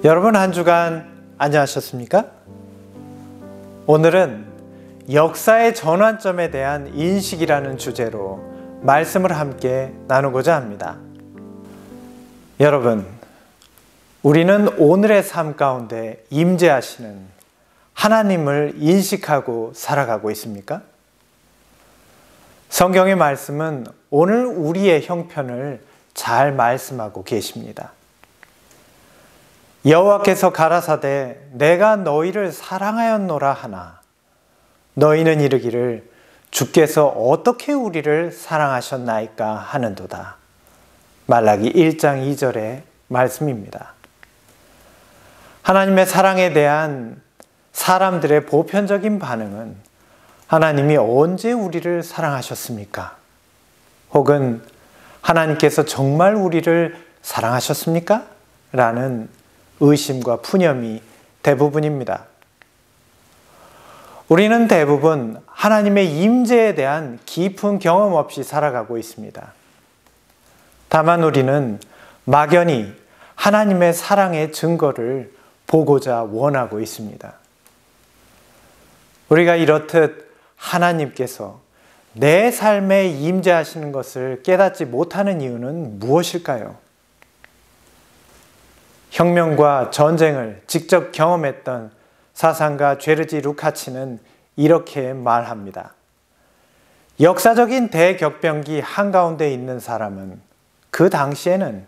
여러분 한 주간 안녕하셨습니까? 오늘은 역사의 전환점에 대한 인식이라는 주제로 말씀을 함께 나누고자 합니다. 여러분, 우리는 오늘의 삶 가운데 임재하시는 하나님을 인식하고 살아가고 있습니까? 성경의 말씀은 오늘 우리의 형편을 잘 말씀하고 계십니다. 여호와께서 가라사대 내가 너희를 사랑하였노라 하나 너희는 이르기를 주께서 어떻게 우리를 사랑하셨나이까 하는도다. 말라기 1장 2절의 말씀입니다. 하나님의 사랑에 대한 사람들의 보편적인 반응은 하나님이 언제 우리를 사랑하셨습니까? 혹은 하나님께서 정말 우리를 사랑하셨습니까? 라는 의심과 푸념이 대부분입니다. 우리는 대부분 하나님의 임재에 대한 깊은 경험 없이 살아가고 있습니다. 다만 우리는 막연히 하나님의 사랑의 증거를 보고자 원하고 있습니다. 우리가 이렇듯 하나님께서 내 삶에 임재하시는 것을 깨닫지 못하는 이유는 무엇일까요? 혁명과 전쟁을 직접 경험했던 사상가 죄르지 루카치는 이렇게 말합니다. 역사적인 대격변기 한가운데 있는 사람은 그 당시에는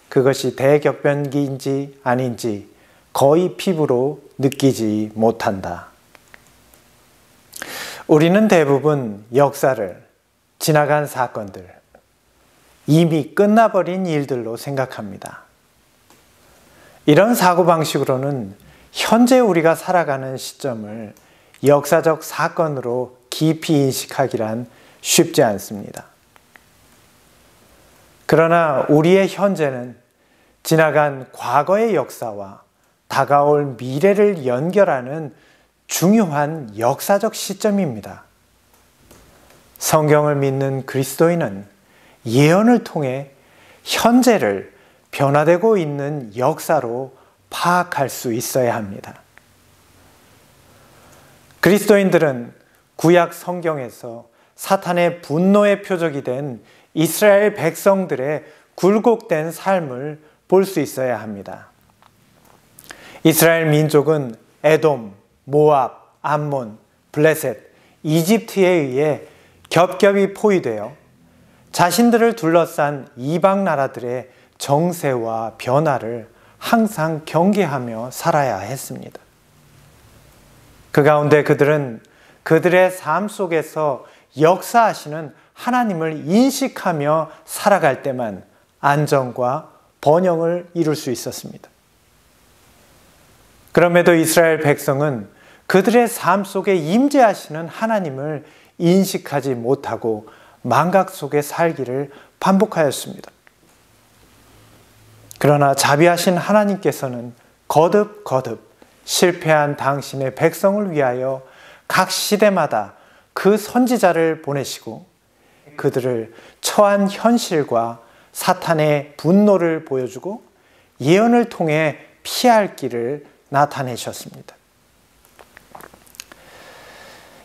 그것이 대격변기인지 아닌지 거의 피부로 느끼지 못한다. 우리는 대부분 역사를 지나간 사건들, 이미 끝나버린 일들로 생각합니다. 이런 사고방식으로는 현재 우리가 살아가는 시점을 역사적 사건으로 깊이 인식하기란 쉽지 않습니다. 그러나 우리의 현재는 지나간 과거의 역사와 다가올 미래를 연결하는 중요한 역사적 시점입니다. 성경을 믿는 그리스도인은 예언을 통해 현재를 변화되고 있는 역사로 파악할 수 있어야 합니다. 그리스도인들은 구약 성경에서 사탄의 분노의 표적이 된 이스라엘 백성들의 굴곡된 삶을 볼 수 있어야 합니다. 이스라엘 민족은 에돔, 모압, 암몬, 블레셋, 이집트에 의해 겹겹이 포위되어 자신들을 둘러싼 이방 나라들의 정세와 변화를 항상 경계하며 살아야 했습니다. 그 가운데 그들은 그들의 삶 속에서 역사하시는 하나님을 인식하며 살아갈 때만 안정과 번영을 이룰 수 있었습니다. 그럼에도 이스라엘 백성은 그들의 삶 속에 임재하시는 하나님을 인식하지 못하고 망각 속에 살기를 반복하였습니다. 그러나 자비하신 하나님께서는 거듭 실패한 당신의 백성을 위하여 각 시대마다 그 선지자를 보내시고 그들을 처한 현실과 사탄의 분노를 보여주고 예언을 통해 피할 길을 나타내셨습니다.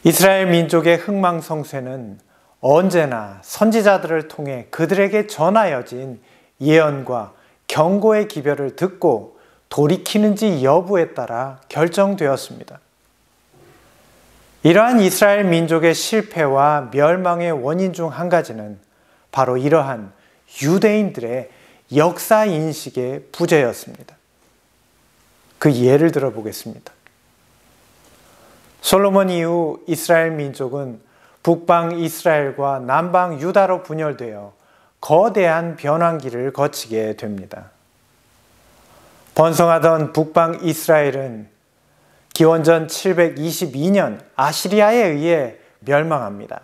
이스라엘 민족의 흥망성쇠는 언제나 선지자들을 통해 그들에게 전하여진 예언과 경고의 기별을 듣고 돌이키는지 여부에 따라 결정되었습니다. 이러한 이스라엘 민족의 실패와 멸망의 원인 중 한 가지는 바로 이러한 유대인들의 역사 인식의 부재였습니다. 그 예를 들어보겠습니다. 솔로몬 이후 이스라엘 민족은 북방 이스라엘과 남방 유다로 분열되어 거대한 변환기를 거치게 됩니다. 번성하던 북방 이스라엘은 기원전 722년 아시리아에 의해 멸망합니다.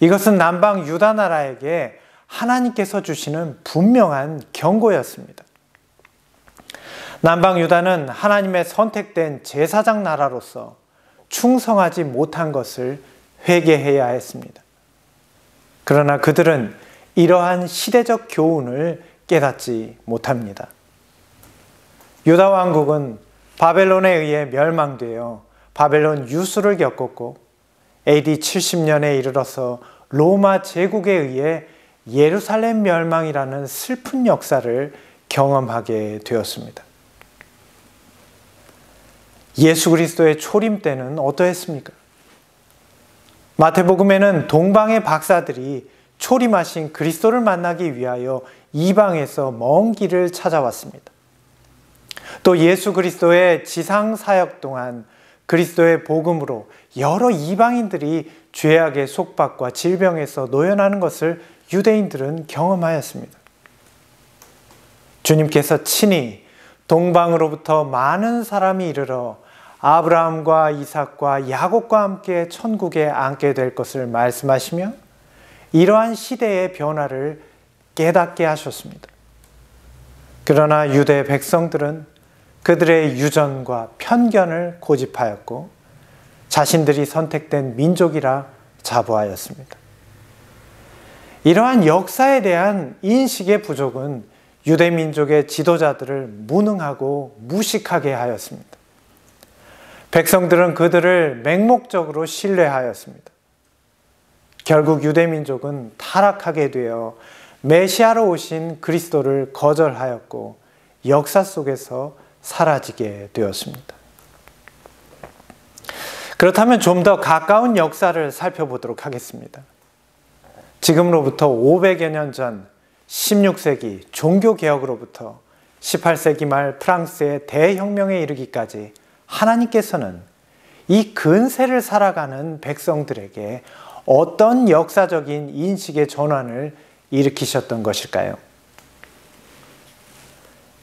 이것은 남방 유다 나라에게 하나님께서 주시는 분명한 경고였습니다. 남방 유다는 하나님의 선택된 제사장 나라로서 충성하지 못한 것을 회개해야 했습니다. 그러나 그들은 이러한 시대적 교훈을 깨닫지 못합니다. 유다 왕국은 바벨론에 의해 멸망되어 바벨론 유수를 겪었고 AD 70년에 이르러서 로마 제국에 의해 예루살렘 멸망이라는 슬픈 역사를 경험하게 되었습니다. 예수 그리스도의 초림 때는 어떠했습니까? 마태복음에는 동방의 박사들이 초림하신 그리스도를 만나기 위하여 이방에서 먼 길을 찾아왔습니다. 또 예수 그리스도의 지상 사역 동안 그리스도의 복음으로 여러 이방인들이 죄악의 속박과 질병에서 노연하는 것을 유대인들은 경험하였습니다. 주님께서 친히 동방으로부터 많은 사람이 이르러 아브라함과 이삭과 야곱과 함께 천국에 앉게 될 것을 말씀하시며 이러한 시대의 변화를 깨닫게 하셨습니다. 그러나 유대 백성들은 그들의 유전과 편견을 고집하였고 자신들이 선택된 민족이라 자부하였습니다. 이러한 역사에 대한 인식의 부족은 유대 민족의 지도자들을 무능하고 무식하게 하였습니다. 백성들은 그들을 맹목적으로 신뢰하였습니다. 결국 유대 민족은 타락하게 되어 메시아로 오신 그리스도를 거절하였고 역사 속에서 사라지게 되었습니다. 그렇다면 좀 더 가까운 역사를 살펴보도록 하겠습니다. 지금으로부터 500여 년 전 16세기 종교개혁으로부터 18세기 말 프랑스의 대혁명에 이르기까지 하나님께서는 이 근세를 살아가는 백성들에게 어떤 역사적인 인식의 전환을 일으키셨던 것일까요?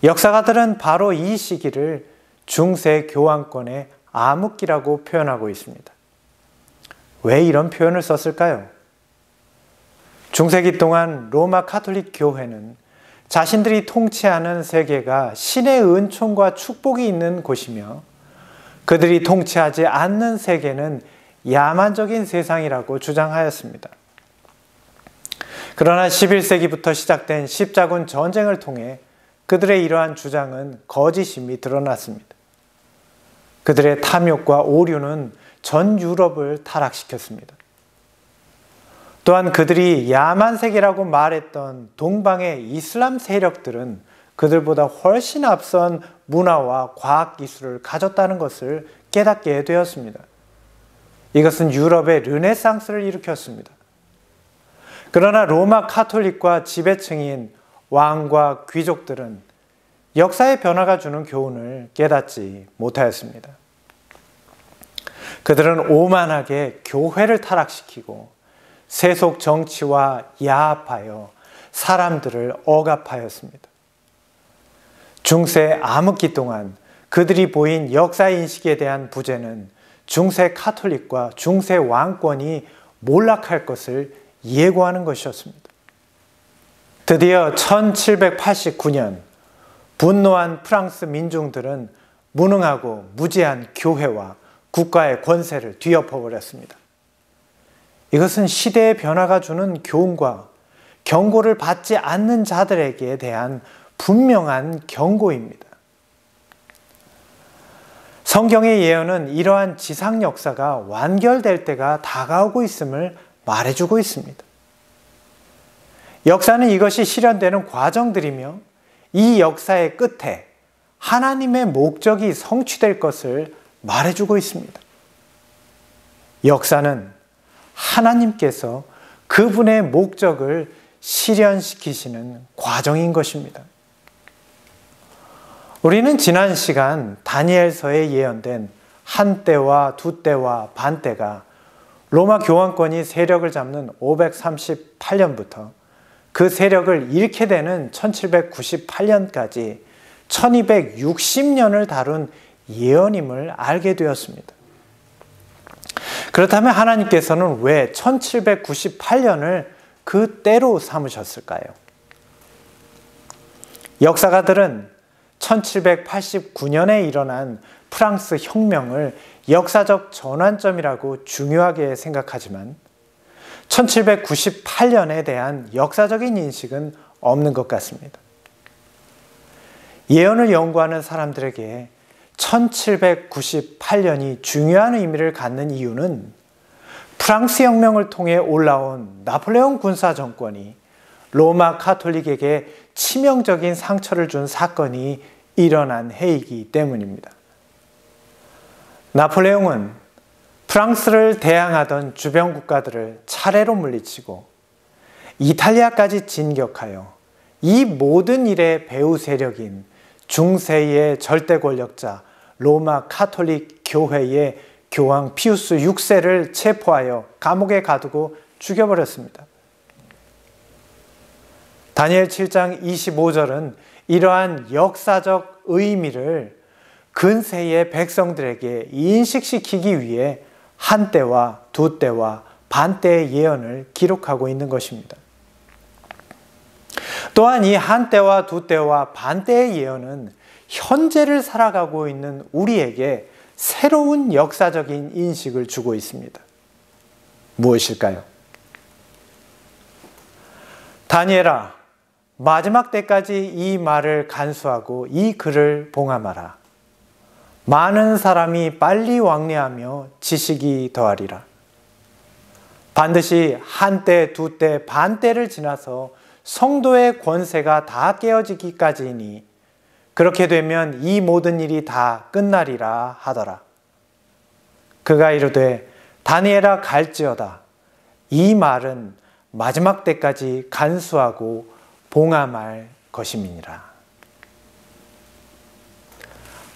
역사가들은 바로 이 시기를 중세 교황권의 암흑기라고 표현하고 있습니다. 왜 이런 표현을 썼을까요? 중세기 동안 로마 가톨릭 교회는 자신들이 통치하는 세계가 신의 은총과 축복이 있는 곳이며 그들이 통치하지 않는 세계는 야만적인 세상이라고 주장하였습니다. 그러나 11세기부터 시작된 십자군 전쟁을 통해 그들의 이러한 주장은 거짓임이 드러났습니다. 그들의 탐욕과 오류는 전 유럽을 타락시켰습니다. 또한 그들이 야만 세계라고 말했던 동방의 이슬람 세력들은 그들보다 훨씬 앞선 문화와 과학기술을 가졌다는 것을 깨닫게 되었습니다. 이것은 유럽의 르네상스를 일으켰습니다. 그러나 로마 가톨릭과 지배층인 왕과 귀족들은 역사의 변화가 주는 교훈을 깨닫지 못하였습니다. 그들은 오만하게 교회를 타락시키고 세속 정치와 야합하여 사람들을 억압하였습니다. 중세 암흑기 동안 그들이 보인 역사 인식에 대한 부재는 중세 가톨릭과 중세 왕권이 몰락할 것을 예고하는 것이었습니다. 드디어 1789년 분노한 프랑스 민중들은 무능하고 무지한 교회와 국가의 권세를 뒤엎어버렸습니다. 이것은 시대의 변화가 주는 교훈과 경고를 받지 않는 자들에게 대한 분명한 경고입니다. 성경의 예언은 이러한 지상 역사가 완결될 때가 다가오고 있음을 말해주고 있습니다. 역사는 이것이 실현되는 과정들이며 이 역사의 끝에 하나님의 목적이 성취될 것을 말해주고 있습니다. 역사는 하나님께서 그분의 목적을 실현시키시는 과정인 것입니다. 우리는 지난 시간 다니엘서에 예언된 한때와 두때와 반때가 로마 교황권이 세력을 잡는 538년부터 그 세력을 잃게 되는 1798년까지 1260년을 다룬 예언임을 알게 되었습니다. 그렇다면 하나님께서는 왜 1798년을 그 때로 삼으셨을까요? 역사가들은 1789년에 일어난 프랑스 혁명을 역사적 전환점이라고 중요하게 생각하지만 1798년에 대한 역사적인 인식은 없는 것 같습니다. 예언을 연구하는 사람들에게 1798년이 중요한 의미를 갖는 이유는 프랑스 혁명을 통해 올라온 나폴레옹 군사 정권이 로마 가톨릭에게 치명적인 상처를 준 사건이 일어난 해이기 때문입니다. 나폴레옹은 프랑스를 대항하던 주변 국가들을 차례로 물리치고 이탈리아까지 진격하여 이 모든 일의 배후 세력인 중세의 절대 권력자 로마 가톨릭 교회의 교황 피우스 6세를 체포하여 감옥에 가두고 죽여버렸습니다. 다니엘 7장 25절은 이러한 역사적 의미를 근세의 백성들에게 인식시키기 위해 한때와 두때와 반때의 예언을 기록하고 있는 것입니다. 또한 이 한때와 두때와 반때의 예언은 현재를 살아가고 있는 우리에게 새로운 역사적인 인식을 주고 있습니다. 무엇일까요? 다니엘아, 마지막 때까지 이 말을 간수하고 이 글을 봉함하라. 많은 사람이 빨리 왕래하며 지식이 더하리라. 반드시 한때, 두때, 반때를 지나서 성도의 권세가 다 깨어지기까지이니 그렇게 되면 이 모든 일이 다 끝나리라 하더라. 그가 이르되 다니엘아 갈지어다. 이 말은 마지막 때까지 간수하고 봉함할 것임이니라.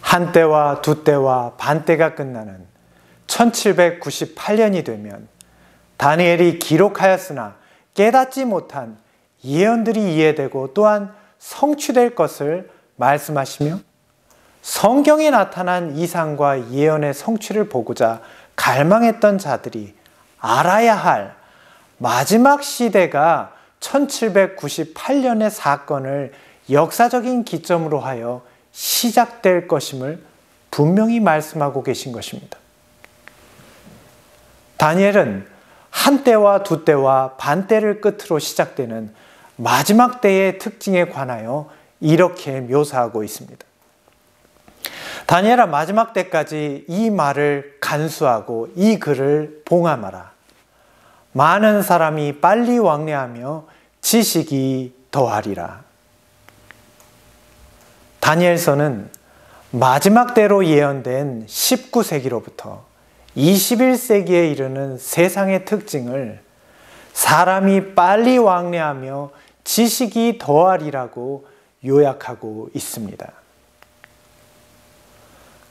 한때와 두때와 반때가 끝나는 1798년이 되면 다니엘이 기록하였으나 깨닫지 못한 예언들이 이해되고 또한 성취될 것을 말씀하시며 성경에 나타난 이상과 예언의 성취를 보고자 갈망했던 자들이 알아야 할 마지막 시대가 1798년의 사건을 역사적인 기점으로 하여 시작될 것임을 분명히 말씀하고 계신 것입니다. 다니엘은 한때와 두때와 반때를 끝으로 시작되는 마지막 때의 특징에 관하여 이렇게 묘사하고 있습니다. 다니엘아 마지막 때까지 이 말을 간수하고 이 글을 봉함하라. 많은 사람이 빨리 왕래하며 지식이 더하리라. 다니엘서는 마지막 때로 예언된 19세기로부터 21세기에 이르는 세상의 특징을 사람이 빨리 왕래하며 지식이 더하리라고 요약하고 있습니다.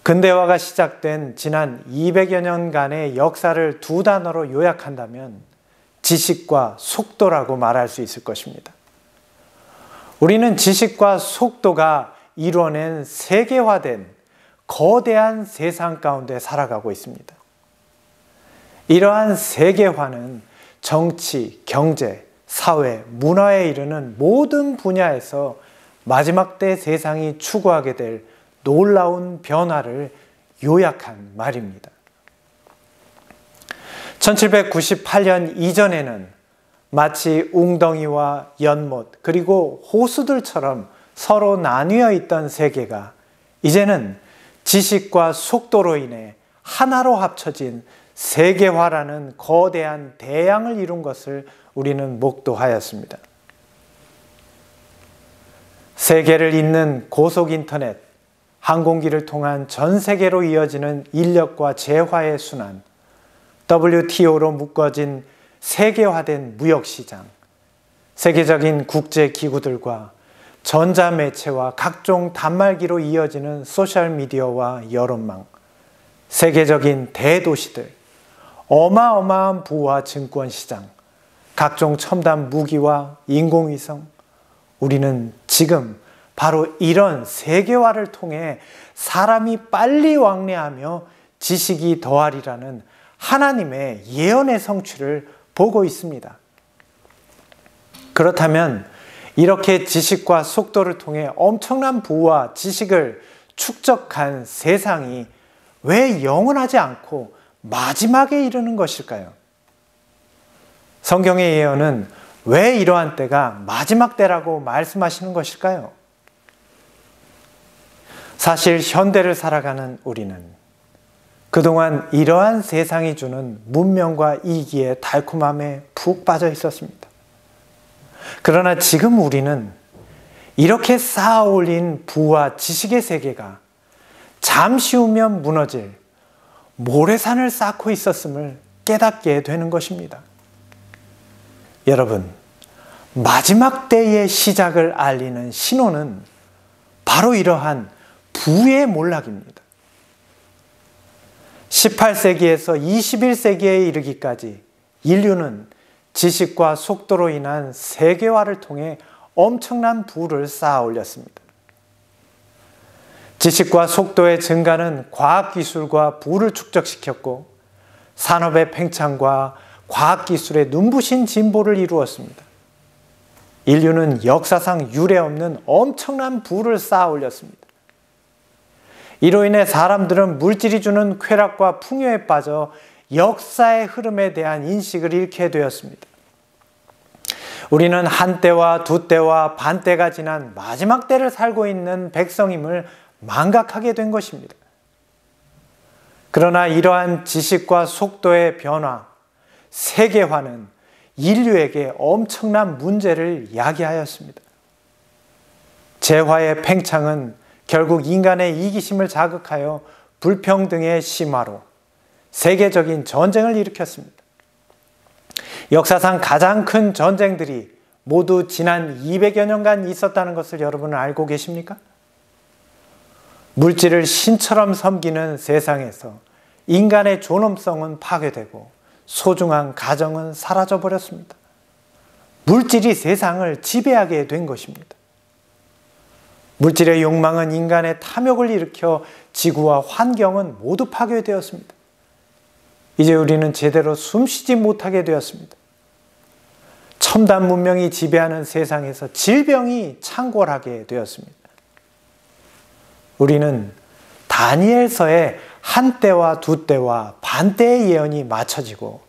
근대화가 시작된 지난 200여 년간의 역사를 두 단어로 요약한다면 지식과 속도라고 말할 수 있을 것입니다. 우리는 지식과 속도가 이뤄낸 세계화된 거대한 세상 가운데 살아가고 있습니다. 이러한 세계화는 정치, 경제, 사회, 문화에 이르는 모든 분야에서 마지막 때 세상이 추구하게 될 놀라운 변화를 요약한 말입니다. 1798년 이전에는 마치 웅덩이와 연못 그리고 호수들처럼 서로 나뉘어 있던 세계가 이제는 지식과 속도로 인해 하나로 합쳐진 세계화라는 거대한 대양을 이룬 것을 우리는 목도하였습니다. 세계를 잇는 고속 인터넷, 항공기를 통한 전 세계로 이어지는 인력과 재화의 순환, WTO로 묶어진 세계화된 무역시장, 세계적인 국제기구들과 전자매체와 각종 단말기로 이어지는 소셜미디어와 여론망, 세계적인 대도시들, 어마어마한 부와 증권시장, 각종 첨단 무기와 인공위성, 우리는 지금 바로 이런 세계화를 통해 사람이 빨리 왕래하며 지식이 더하리라는 하나님의 예언의 성취를 보고 있습니다. 그렇다면 이렇게 지식과 속도를 통해 엄청난 부와 지식을 축적한 세상이 왜 영원하지 않고 마지막에 이르는 것일까요? 성경의 예언은 왜 이러한 때가 마지막 때라고 말씀하시는 것일까요? 사실 현대를 살아가는 우리는 그동안 이러한 세상이 주는 문명과 이기의 달콤함에 푹 빠져 있었습니다. 그러나 지금 우리는 이렇게 쌓아 올린 부와 지식의 세계가 잠시 후면 무너질 모래산을 쌓고 있었음을 깨닫게 되는 것입니다. 여러분, 마지막 때의 시작을 알리는 신호는 바로 이러한 부의 몰락입니다. 18세기에서 21세기에 이르기까지 인류는 지식과 속도로 인한 세계화를 통해 엄청난 부를 쌓아 올렸습니다. 지식과 속도의 증가는 과학기술과 부를 축적시켰고 산업의 팽창과 과학기술의 눈부신 진보를 이루었습니다. 인류는 역사상 유례없는 엄청난 부를 쌓아 올렸습니다. 이로 인해 사람들은 물질이 주는 쾌락과 풍요에 빠져 역사의 흐름에 대한 인식을 잃게 되었습니다. 우리는 한때와 두때와 반때가 지난 마지막 때를 살고 있는 백성임을 망각하게 된 것입니다. 그러나 이러한 지식과 속도의 변화, 세계화는 인류에게 엄청난 문제를 야기하였습니다. 재화의 팽창은 결국 인간의 이기심을 자극하여 불평등의 심화로 세계적인 전쟁을 일으켰습니다. 역사상 가장 큰 전쟁들이 모두 지난 200여 년간 있었다는 것을 여러분은 알고 계십니까? 물질을 신처럼 섬기는 세상에서 인간의 존엄성은 파괴되고 소중한 가정은 사라져버렸습니다. 물질이 세상을 지배하게 된 것입니다. 물질의 욕망은 인간의 탐욕을 일으켜 지구와 환경은 모두 파괴되었습니다. 이제 우리는 제대로 숨쉬지 못하게 되었습니다. 첨단 문명이 지배하는 세상에서 질병이 창궐하게 되었습니다. 우리는 다니엘서의 한때와 두때와 반때의 예언이 맞춰지고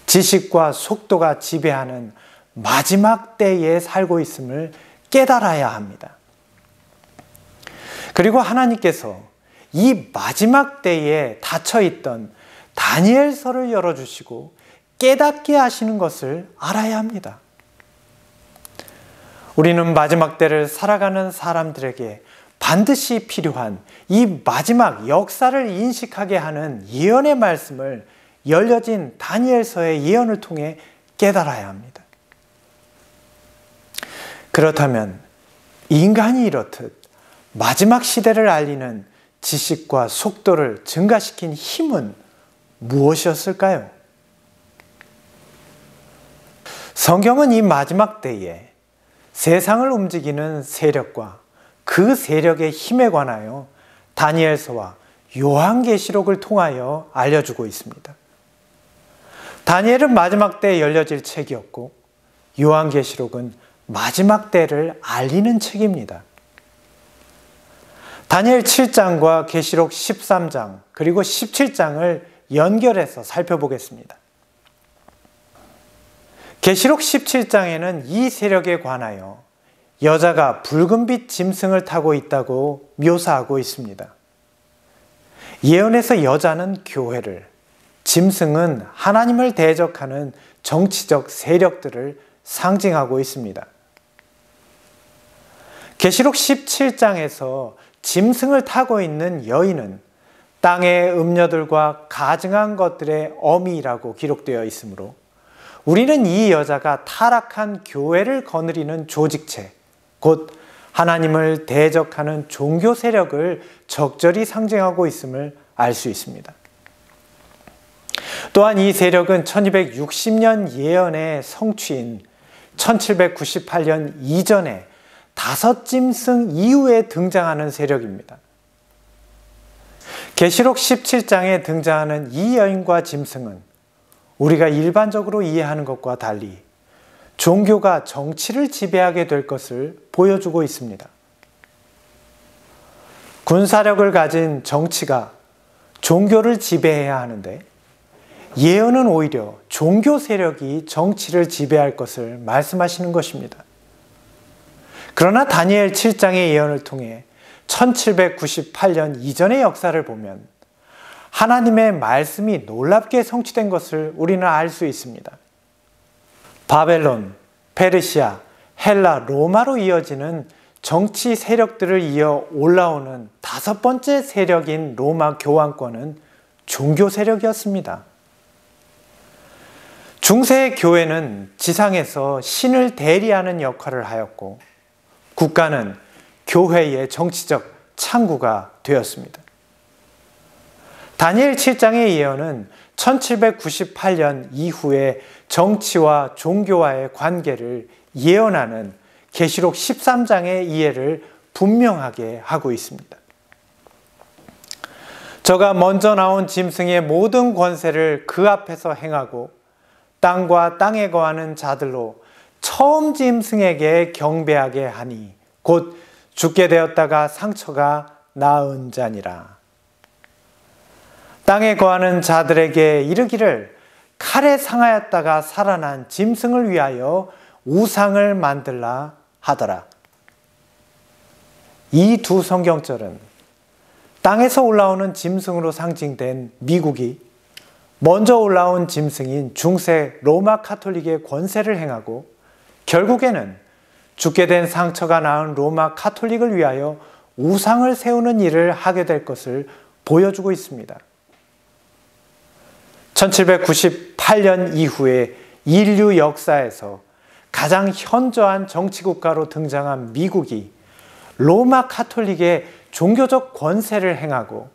지식과 속도가 지배하는 마지막 때에 살고 있음을 깨달아야 합니다. 그리고 하나님께서 이 마지막 때에 닫혀있던 다니엘서를 열어주시고 깨닫게 하시는 것을 알아야 합니다. 우리는 마지막 때를 살아가는 사람들에게 반드시 필요한 이 마지막 역사를 인식하게 하는 예언의 말씀을 열려진 다니엘서의 예언을 통해 깨달아야 합니다. 그렇다면 인간이 이렇듯 마지막 시대를 알리는 지식과 속도를 증가시킨 힘은 무엇이었을까요? 성경은 이 마지막 때에 세상을 움직이는 세력과 그 세력의 힘에 관하여 다니엘서와 요한계시록을 통하여 알려주고 있습니다. 다니엘은 마지막 때에 열려질 책이었고 요한계시록은 마지막 때를 알리는 책입니다. 다니엘 7장과 계시록 13장 그리고 17장을 연결해서 살펴보겠습니다. 계시록 17장에는 이 세력에 관하여 여자가 붉은빛 짐승을 타고 있다고 묘사하고 있습니다. 예언에서 여자는 교회를, 짐승은 하나님을 대적하는 정치적 세력들을 상징하고 있습니다. 계시록 17장에서 짐승을 타고 있는 여인은 땅의 음녀들과 가증한 것들의 어미라고 기록되어 있으므로 우리는 이 여자가 타락한 교회를 거느리는 조직체, 곧 하나님을 대적하는 종교 세력을 적절히 상징하고 있음을 알 수 있습니다. 또한 이 세력은 1260년 예언의 성취인 1798년 이전에 다섯 짐승 이후에 등장하는 세력입니다. 계시록 17장에 등장하는 이 여인과 짐승은 우리가 일반적으로 이해하는 것과 달리 종교가 정치를 지배하게 될 것을 보여주고 있습니다. 군사력을 가진 정치가 종교를 지배해야 하는데 예언은 오히려 종교 세력이 정치를 지배할 것을 말씀하시는 것입니다. 그러나 다니엘 7장의 예언을 통해 1798년 이전의 역사를 보면 하나님의 말씀이 놀랍게 성취된 것을 우리는 알 수 있습니다. 바벨론, 페르시아, 헬라, 로마로 이어지는 정치 세력들을 이어 올라오는 다섯 번째 세력인 로마 교황권은 종교 세력이었습니다. 중세의 교회는 지상에서 신을 대리하는 역할을 하였고 국가는 교회의 정치적 창구가 되었습니다. 다니엘 7장의 예언은 1798년 이후에 정치와 종교와의 관계를 예언하는 계시록 13장의 이해를 분명하게 하고 있습니다. 저가 먼저 나온 짐승의 모든 권세를 그 앞에서 행하고 땅과 땅에 거하는 자들로 처음 짐승에게 경배하게 하니 곧 죽게 되었다가 상처가 나은 자니라. 땅에 거하는 자들에게 이르기를 칼에 상하였다가 살아난 짐승을 위하여 우상을 만들라 하더라. 이 두 성경절은 땅에서 올라오는 짐승으로 상징된 미국이 먼저 올라온 짐승인 중세 로마 카톨릭의 권세를 행하고 결국에는 죽게 된 상처가 나은 로마 카톨릭을 위하여 우상을 세우는 일을 하게 될 것을 보여주고 있습니다. 1798년 이후에 인류 역사에서 가장 현저한 정치국가로 등장한 미국이 로마 카톨릭의 종교적 권세를 행하고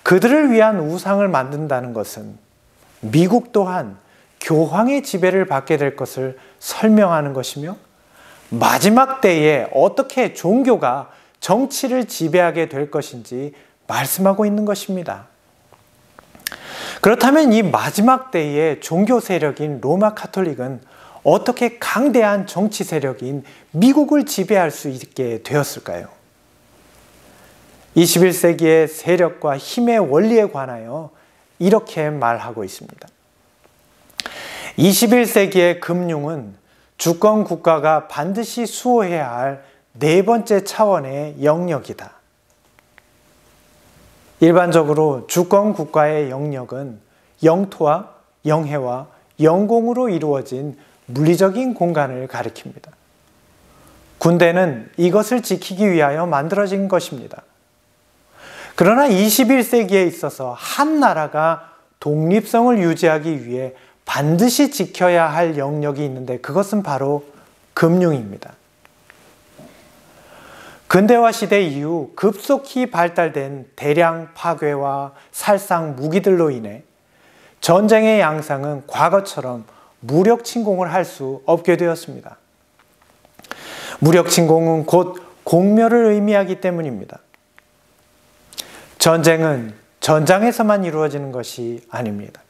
그들을 위한 우상을 만든다는 것은 미국 또한 교황의 지배를 받게 될 것을 설명하는 것이며 마지막 때에 어떻게 종교가 정치를 지배하게 될 것인지 말씀하고 있는 것입니다. 그렇다면 이 마지막 때의 종교 세력인 로마 카톨릭은 어떻게 강대한 정치 세력인 미국을 지배할 수 있게 되었을까요? 21세기의 세력과 힘의 원리에 관하여 이렇게 말하고 있습니다. 21세기의 금융은 주권 국가가 반드시 수호해야 할 네 번째 차원의 영역이다. 일반적으로 주권 국가의 영역은 영토와 영해와 영공으로 이루어진 물리적인 공간을 가리킵니다. 군대는 이것을 지키기 위하여 만들어진 것입니다. 그러나 21세기에 있어서 한 나라가 독립성을 유지하기 위해 반드시 지켜야 할 영역이 있는데 그것은 바로 금융입니다. 근대화 시대 이후 급속히 발달된 대량 파괴와 살상 무기들로 인해 전쟁의 양상은 과거처럼 무력 침공을 할 수 없게 되었습니다. 무력 침공은 곧 공멸을 의미하기 때문입니다. 전쟁은 전장에서만 이루어지는 것이 아닙니다.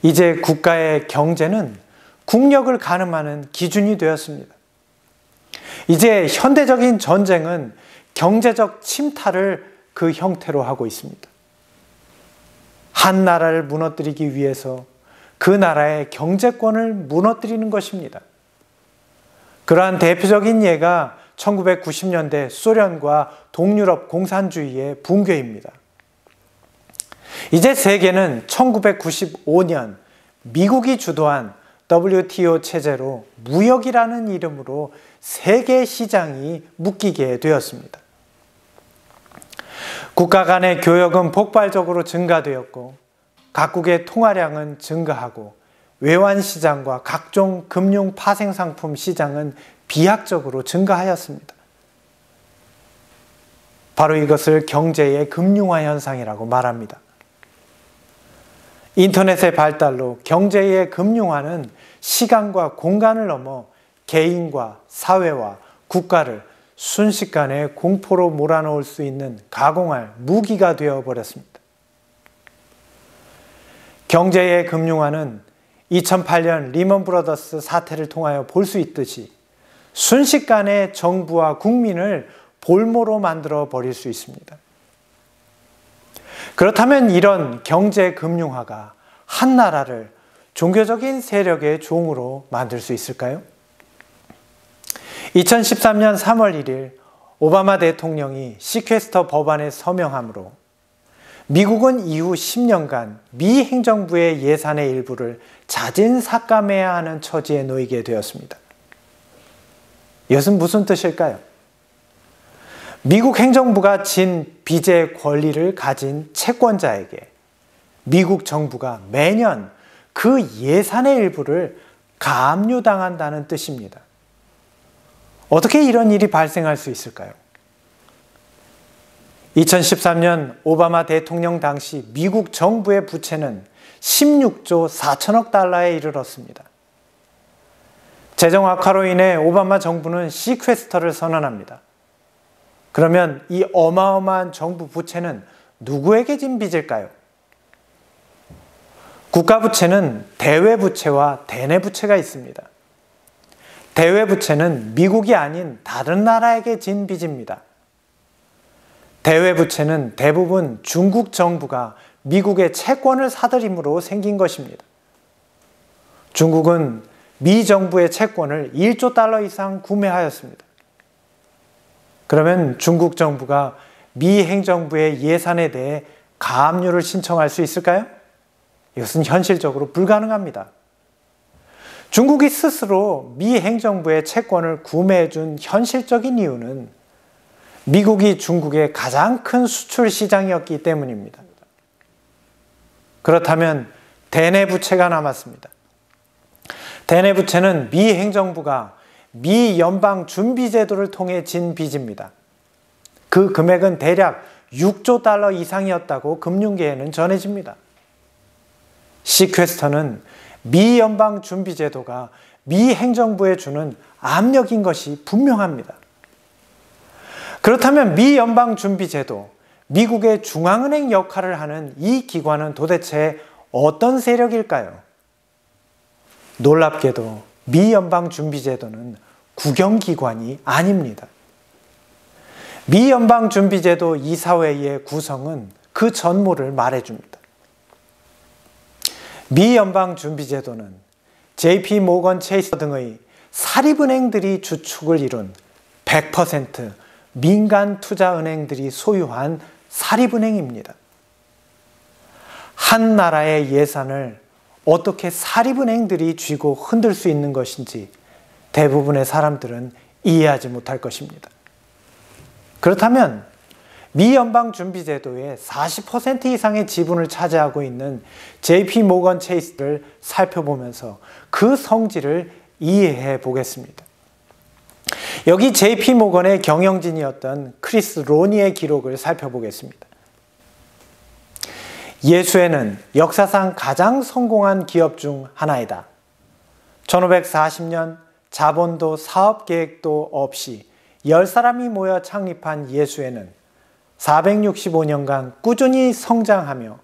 이제 국가의 경제는 국력을 가늠하는 기준이 되었습니다. 이제 현대적인 전쟁은 경제적 침탈을 그 형태로 하고 있습니다. 한 나라를 무너뜨리기 위해서 그 나라의 경제권을 무너뜨리는 것입니다. 그러한 대표적인 예가 1990년대 소련과 동유럽 공산주의의 붕괴입니다. 이제 세계는 1995년 미국이 주도한 WTO 체제로 무역이라는 이름으로 세계 시장이 묶이게 되었습니다. 국가 간의 교역은 폭발적으로 증가되었고 각국의 통화량은 증가하고 외환시장과 각종 금융 파생상품 시장은 비약적으로 증가하였습니다. 바로 이것을 경제의 금융화 현상이라고 말합니다. 인터넷의 발달로 경제의 금융화는 시간과 공간을 넘어 개인과 사회와 국가를 순식간에 공포로 몰아넣을 수 있는 가공할 무기가 되어버렸습니다. 경제의 금융화는 2008년 리먼 브러더스 사태를 통하여 볼 수 있듯이 순식간에 정부와 국민을 볼모로 만들어 버릴 수 있습니다. 그렇다면 이런 경제 금융화가 한 나라를 종교적인 세력의 종으로 만들 수 있을까요? 2013년 3월 1일 오바마 대통령이 시퀘스터 법안에 서명함으로 미국은 이후 10년간 미 행정부의 예산의 일부를 자진 삭감해야 하는 처지에 놓이게 되었습니다. 이것은 무슨 뜻일까요? 미국 행정부가 진 빚의 권리를 가진 채권자에게 미국 정부가 매년 그 예산의 일부를 가압류당한다는 뜻입니다. 어떻게 이런 일이 발생할 수 있을까요? 2013년 오바마 대통령 당시 미국 정부의 부채는 16조 4천억 달러에 이르렀습니다. 재정 악화로 인해 오바마 정부는 시퀘스터를 선언합니다. 그러면 이 어마어마한 정부 부채는 누구에게 진 빚일까요? 국가부채는 대외부채와 대내부채가 있습니다. 대외부채는 미국이 아닌 다른 나라에게 진 빚입니다. 대외부채는 대부분 중국 정부가 미국의 채권을 사들임으로 생긴 것입니다. 중국은 미 정부의 채권을 1조 달러 이상 구매하였습니다. 그러면 중국 정부가 미 행정부의 예산에 대해 가압류를 신청할 수 있을까요? 이것은 현실적으로 불가능합니다. 중국이 스스로 미 행정부의 채권을 구매해준 현실적인 이유는 미국이 중국의 가장 큰 수출 시장이었기 때문입니다. 그렇다면 대내부채가 남았습니다. 대내부채는 미 행정부가 미 연방준비제도를 통해 진 빚입니다. 그 금액은 대략 6조 달러 이상이었다고 금융계에는 전해집니다. 시퀘스터는 미 연방준비제도가 미 행정부에 주는 압력인 것이 분명합니다. 그렇다면 미 연방준비제도, 미국의 중앙은행 역할을 하는 이 기관은 도대체 어떤 세력일까요? 놀랍게도 미 연방준비제도는 국영기관이 아닙니다. 미 연방준비제도 이사회의 구성은 그 전모를 말해줍니다. 미 연방준비제도는 JP 모건 체이스 등의 사립은행들이 주축을 이룬 100% 민간 투자은행들이 소유한 사립은행입니다. 한 나라의 예산을 어떻게 사립은행들이 쥐고 흔들 수 있는 것인지 대부분의 사람들은 이해하지 못할 것입니다. 그렇다면 미 연방준비제도의 40% 이상의 지분을 차지하고 있는 JP 모건 체이스를 살펴보면서 그 성질을 이해해 보겠습니다. 여기 JP 모건의 경영진이었던 크리스 로니의 기록을 살펴보겠습니다. 예수에는 역사상 가장 성공한 기업 중 하나이다. 1540년 자본도 사업계획도 없이 10사람이 모여 창립한 예수에는 465년간 꾸준히 성장하며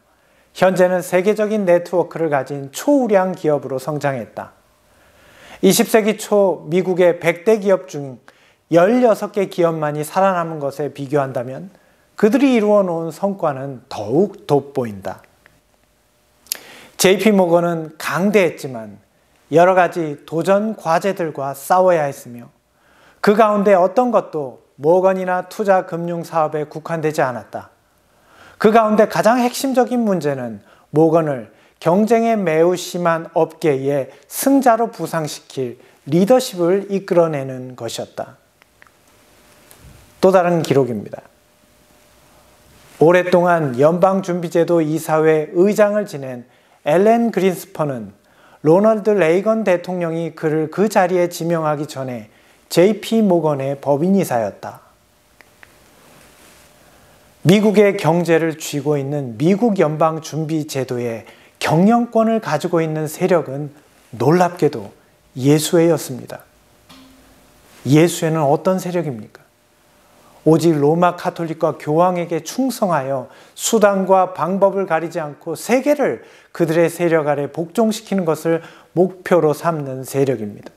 현재는 세계적인 네트워크를 가진 초우량 기업으로 성장했다. 20세기 초 미국의 100대 기업 중 16개 기업만이 살아남은 것에 비교한다면 그들이 이루어 놓은 성과는 더욱 돋보인다. JP 모건은 강대했지만 여러 가지 도전 과제들과 싸워야 했으며 그 가운데 어떤 것도 모건이나 투자 금융 사업에 국한되지 않았다. 그 가운데 가장 핵심적인 문제는 모건을 경쟁에 매우 심한 업계의 승자로 부상시킬 리더십을 이끌어내는 것이었다. 또 다른 기록입니다. 오랫동안 연방준비제도 이사회 의장을 지낸 앨런 그린스펀은 로널드 레이건 대통령이 그를 그 자리에 지명하기 전에 JP 모건의 법인이사였다. 미국의 경제를 쥐고 있는 미국 연방준비제도의 경영권을 가지고 있는 세력은 놀랍게도 예수회였습니다. 예수회는 어떤 세력입니까? 오직 로마 카톨릭과 교황에게 충성하여 수단과 방법을 가리지 않고 세계를 그들의 세력 아래 복종시키는 것을 목표로 삼는 세력입니다.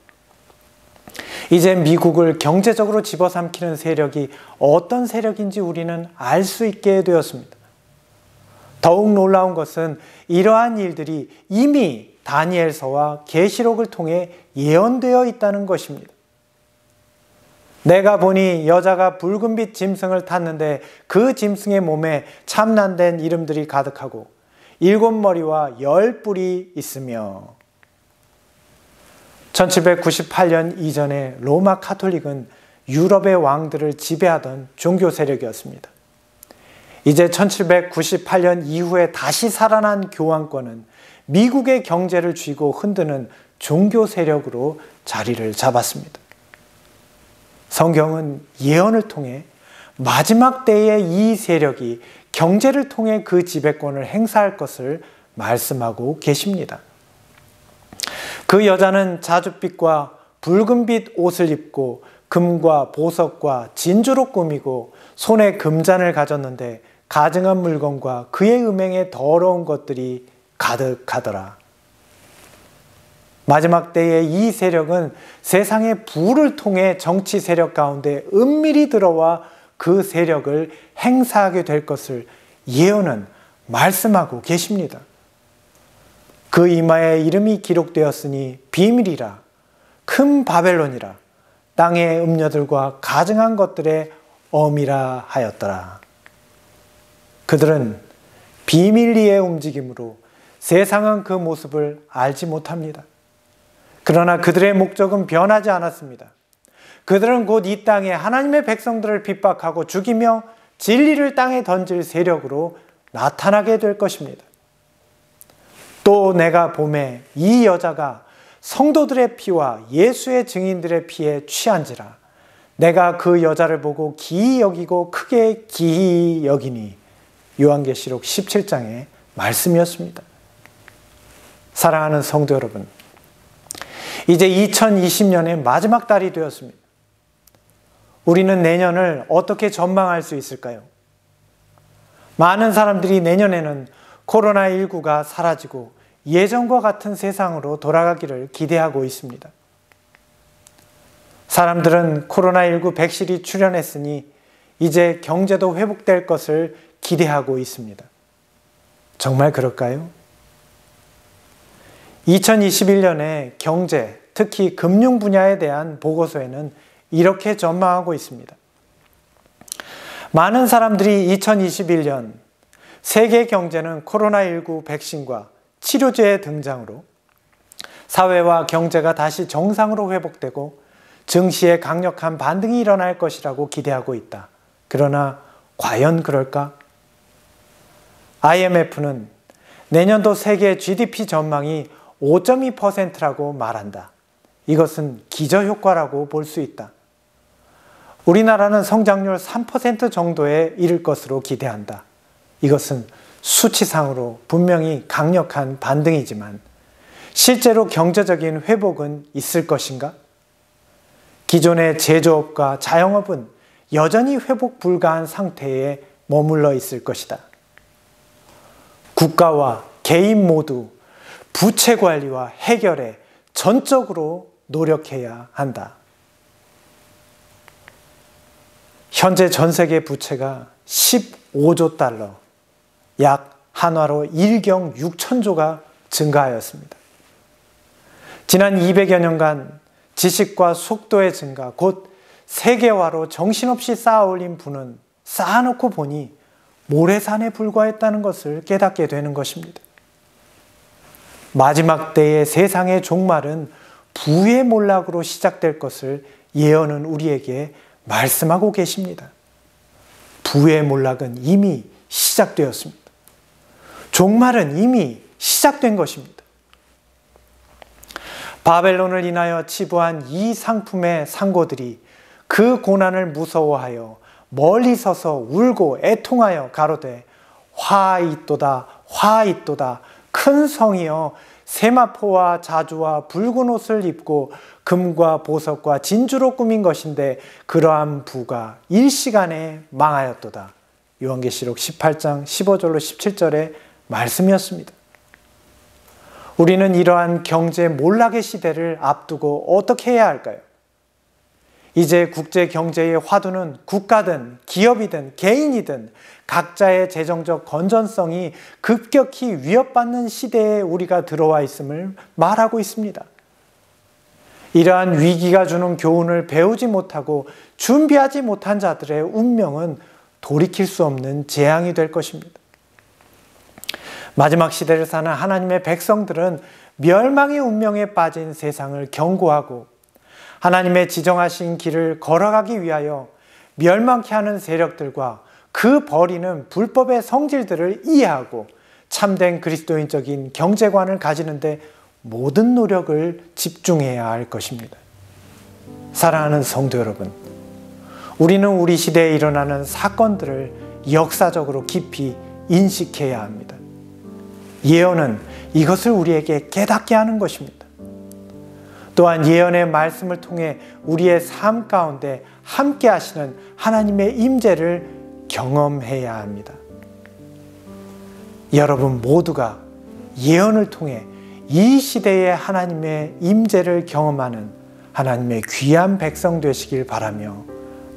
이제 미국을 경제적으로 집어삼키는 세력이 어떤 세력인지 우리는 알 수 있게 되었습니다. 더욱 놀라운 것은 이러한 일들이 이미 다니엘서와 계시록을 통해 예언되어 있다는 것입니다. 내가 보니 여자가 붉은빛 짐승을 탔는데 그 짐승의 몸에 참난된 이름들이 가득하고 7머리와 10뿔이 있으며. 1798년 이전에 로마 카톨릭은 유럽의 왕들을 지배하던 종교 세력이었습니다. 이제 1798년 이후에 다시 살아난 교황권은 미국의 경제를 쥐고 흔드는 종교 세력으로 자리를 잡았습니다. 성경은 예언을 통해 마지막 때에 이 세력이 경제를 통해 그 지배권을 행사할 것을 말씀하고 계십니다. 그 여자는 자줏빛과 붉은빛 옷을 입고 금과 보석과 진주로 꾸미고 손에 금잔을 가졌는데 가증한 물건과 그의 음행에 더러운 것들이 가득하더라. 마지막 때에 이 세력은 세상의 부를 통해 정치 세력 가운데 은밀히 들어와 그 세력을 행사하게 될 것을 예언은 말씀하고 계십니다. 그 이마에 이름이 기록되었으니 비밀이라, 큰 바벨론이라, 땅의 음녀들과 가증한 것들의 어미라 하였더라. 그들은 비밀리의 움직임으로 세상은 그 모습을 알지 못합니다. 그러나 그들의 목적은 변하지 않았습니다. 그들은 곧 이 땅에 하나님의 백성들을 핍박하고 죽이며 진리를 땅에 던질 세력으로 나타나게 될 것입니다. 또 내가 보매 이 여자가 성도들의 피와 예수의 증인들의 피에 취한지라. 내가 그 여자를 보고 기이 여기고 크게 기이 여기니. 요한계시록 17장의 말씀이었습니다. 사랑하는 성도 여러분, 이제 2020년의 마지막 달이 되었습니다. 우리는 내년을 어떻게 전망할 수 있을까요? 많은 사람들이 내년에는 코로나19가 사라지고 예전과 같은 세상으로 돌아가기를 기대하고 있습니다. 사람들은 코로나19 백신이 출현했으니 이제 경제도 회복될 것을 기대하고 있습니다. 정말 그럴까요? 2021년의 경제, 특히 금융 분야에 대한 보고서에는 이렇게 전망하고 있습니다. 많은 사람들이 2021년 세계 경제는 코로나19 백신과 치료제의 등장으로 사회와 경제가 다시 정상으로 회복되고 증시에 강력한 반등이 일어날 것이라고 기대하고 있다. 그러나 과연 그럴까? IMF는 내년도 세계 GDP 전망이 5.2%라고 말한다. 이것은 기저효과라고 볼 수 있다. 우리나라는 성장률 3% 정도에 이를 것으로 기대한다. 이것은 수치상으로 분명히 강력한 반등이지만 실제로 경제적인 회복은 있을 것인가? 기존의 제조업과 자영업은 여전히 회복 불가한 상태에 머물러 있을 것이다. 국가와 개인 모두 부채 관리와 해결에 전적으로 노력해야 한다. 현재 전 세계 부채가 15조 달러, 약 한화로 1경 6천조가 증가하였습니다. 지난 200여 년간 지식과 속도의 증가, 곧 세계화로 정신없이 쌓아올린 부는 쌓아놓고 보니 모래산에 불과했다는 것을 깨닫게 되는 것입니다. 마지막 때의 세상의 종말은 부의 몰락으로 시작될 것을 예언은 우리에게 말씀하고 계십니다. 부의 몰락은 이미 시작되었습니다. 종말은 이미 시작된 것입니다. 바벨론을 인하여 치부한 이 상품의 상고들이 그 고난을 무서워하여 멀리 서서 울고 애통하여 가로되 화있도다 화있도다 큰 성이여 세마포와 자주와 붉은 옷을 입고 금과 보석과 진주로 꾸민 것인데 그러한 부가 일시간에 망하였도다. 요한계시록 18장 15절로 17절의 말씀이었습니다. 우리는 이러한 경제 몰락의 시대를 앞두고 어떻게 해야 할까요? 이제 국제 경제의 화두는 국가든 기업이든 개인이든 각자의 재정적 건전성이 급격히 위협받는 시대에 우리가 들어와 있음을 말하고 있습니다. 이러한 위기가 주는 교훈을 배우지 못하고 준비하지 못한 자들의 운명은 돌이킬 수 없는 재앙이 될 것입니다. 마지막 시대를 사는 하나님의 백성들은 멸망의 운명에 빠진 세상을 경고하고 하나님의 지정하신 길을 걸어가기 위하여 멸망케 하는 세력들과 그 벌이는 불법의 성질들을 이해하고 참된 그리스도인적인 경제관을 가지는데 모든 노력을 집중해야 할 것입니다. 사랑하는 성도 여러분, 우리는 우리 시대에 일어나는 사건들을 역사적으로 깊이 인식해야 합니다. 예언은 이것을 우리에게 깨닫게 하는 것입니다. 또한 예언의 말씀을 통해 우리의 삶 가운데 함께 하시는 하나님의 임재를 경험해야 합니다. 여러분 모두가 예언을 통해 이 시대의 하나님의 임재를 경험하는 하나님의 귀한 백성 되시길 바라며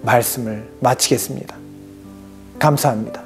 말씀을 마치겠습니다. 감사합니다.